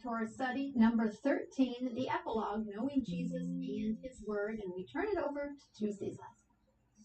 to our study number 13, the epilogue, Knowing Jesus and His Word, and we turn it over to Tuesday's lesson.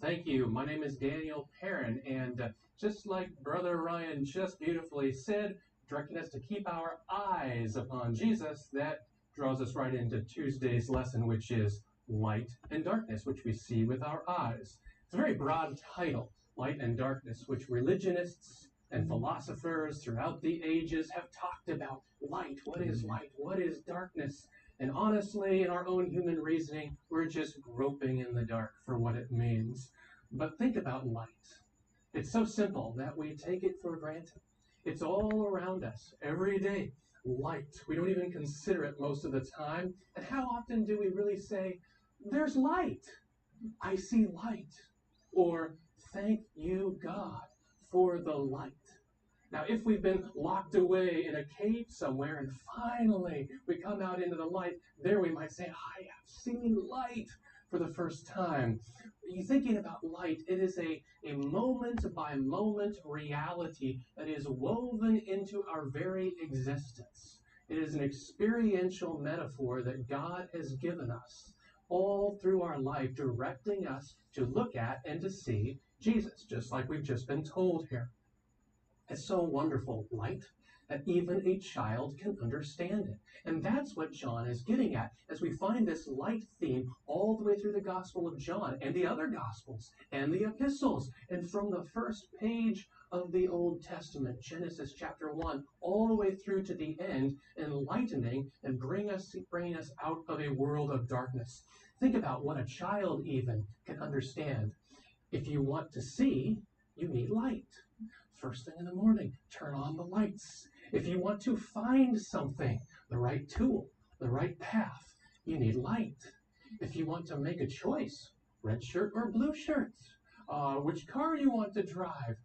Thank you. My name is Daniel Perrin, and just like Brother Ryan just beautifully said, directing us to keep our eyes upon Jesus, that draws us right into Tuesday's lesson, which is light and darkness, which we see with our eyes. It's a very broad title, light and darkness, which religionists and philosophers throughout the ages have talked about. Light, what is light? What is darkness? And honestly, in our own human reasoning, we're just groping in the dark for what it means. But think about light. It's so simple that we take it for granted. It's all around us every day. Light. We don't even consider it most of the time. And how often do we really say, there's light? I see light. Or, thank you, God, for the light. Now, if we've been locked away in a cave somewhere and finally we come out into the light, there we might say, I have seen light for the first time. You're thinking about light, it is a moment-by-moment reality that is woven into our very existence. It is an experiential metaphor that God has given us all through our life, directing us to look at and to see Jesus, just like we've just been told here. It's so wonderful, light, that even a child can understand it. And that's what John is getting at as we find this light theme all the way through the Gospel of John and the other Gospels and the epistles. And from the first page of the Old Testament, Genesis chapter 1, all the way through to the end, enlightening and bringing us out of a world of darkness. Think about what a child even can understand. If you want to see, you need light. First thing in the morning, turn on the lights. If you want to find something, the right tool, the right path, you need light. If you want to make a choice, red shirt or blue shirt, which car you want to drive,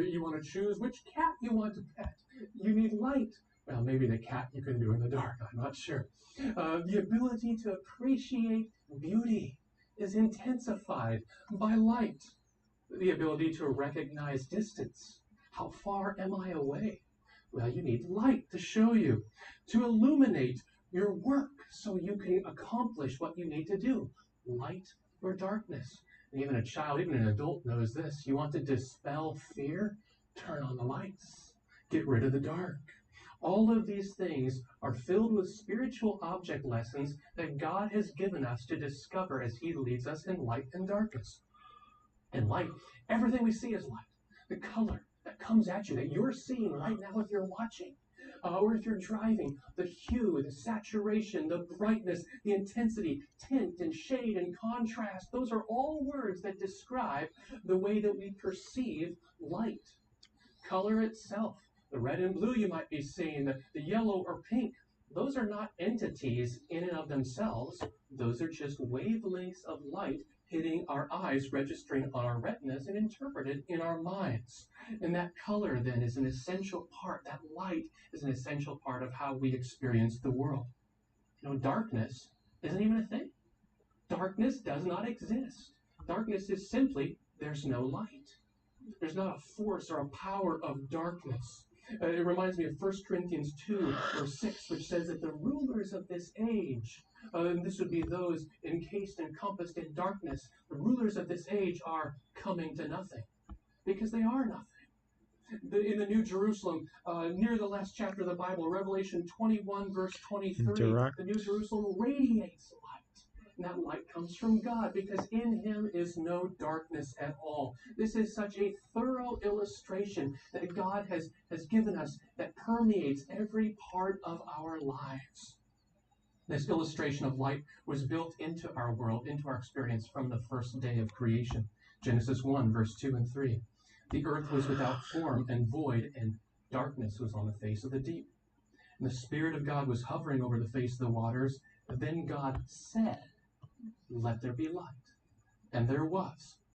you want to choose which cat you want to pet, you need light. Well, maybe the cat you can do in the dark, I'm not sure. The ability to appreciate beauty is intensified by light. The ability to recognize distance. How far am I away? Well, you need light to show you, to illuminate your work so you can accomplish what you need to do. Light or darkness. And even a child, even an adult knows this. You want to dispel fear? Turn on the lights. Get rid of the dark. All of these things are filled with spiritual object lessons that God has given us to discover as He leads us in light and darkness. And light, everything we see is light. The color that comes at you, that you're seeing right now if you're watching, or if you're driving, the hue, the saturation, the brightness, the intensity, tint and shade and contrast, those are all words that describe the way that we perceive light. Color itself, the red and blue you might be seeing, the yellow or pink, those are not entities in and of themselves. Those are just wavelengths of light hitting our eyes, registering on our retinas, and interpreted in our minds. And that color then is an essential part, that light is an essential part of how we experience the world. You know, darkness isn't even a thing. Darkness does not exist. Darkness is simply, there's no light. There's not a force or a power of darkness. It reminds me of 1 Corinthians 2, verse 6, which says that the rulers of this age, and this would be those encased, encompassed in darkness, the rulers of this age are coming to nothing, because they are nothing. In the New Jerusalem, near the last chapter of the Bible, Revelation 21, verse 23, the New Jerusalem radiates light. And that light comes from God, because in Him is no darkness at all. This is such a thorough illustration that God has given us that permeates every part of our lives. This illustration of light was built into our world, into our experience from the first day of creation. Genesis 1, verse 2 and 3. The earth was without form and void, and darkness was on the face of the deep. And the Spirit of God was hovering over the face of the waters. Then God said, let there be light. And there was.